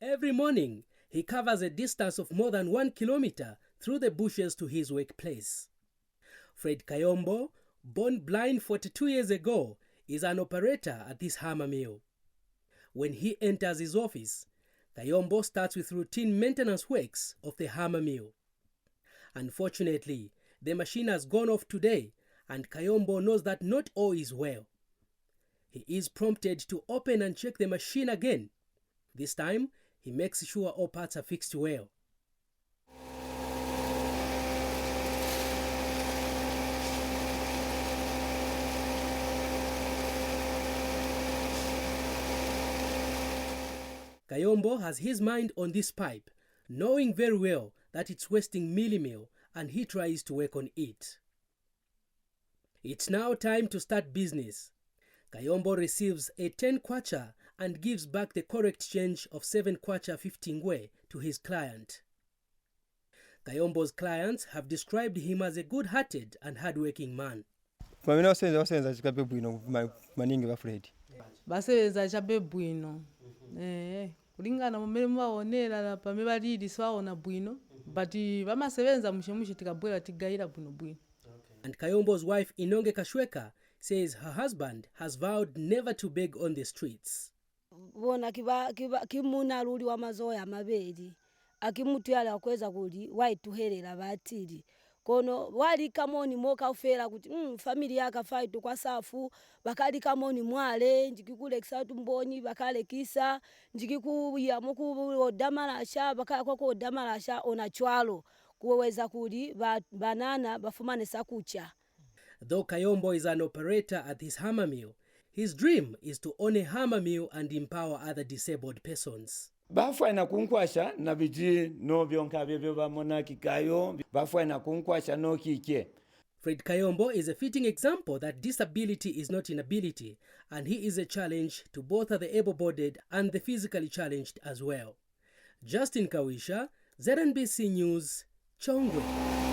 Every morning, he covers a distance of more than 1 kilometer through the bushes to his workplace. Fred Kayombo, born blind 42 years ago, is an operator at this Hammermill. When he enters his office, Kayombo starts with routine maintenance works of the Hammermill. Unfortunately, the machine has gone off today, and Kayombo knows that not all is well. He is prompted to open and check the machine again. This time, he makes sure all parts are fixed well. Kayombo has his mind on this pipe, knowing very well that it's wasting meal, and he tries to work on it. It's now time to start business. Kayombo receives a 10 kwacha and gives back the correct change of 7 kwacha 15 ngwe to his client. Kayombo's clients have described him as a good-hearted and hard-working man. Basebenza chabe bwino. Kulingana mmene mwaonera pamene balidi swaona bwino, but bamasebenza mushemushe tikabwera tigayira bwino. And Kayombo's wife Inonge Kashweka says her husband has vowed never to beg on the streets. Bona kimuna ruli wa mazoya mabeli akimutu yale akweza kuli waituherera batili kono wali kamoni moka ufera kuti familia yakafai tu kwa safu bakali kamoni mwale njikikule kisatu mboni bakale kisa njikikuya muku damalasha bakala kwa damalasha ona chwalo kuweza kuli banana bafumane sakucha. Though Kayombo is an operator at his Hammermill, his dream is to own a Hammermill and empower other disabled persons. Bafwana kunkwasha na biji no byonka bebyo bamona kikayo bafwana kunkwasha no kike. Fred Kayombo is a fitting example that disability is not inability, and he is a challenge to both the able-bodied and the physically challenged as well. Justine Kawisha, ZNBC News, Chongwe.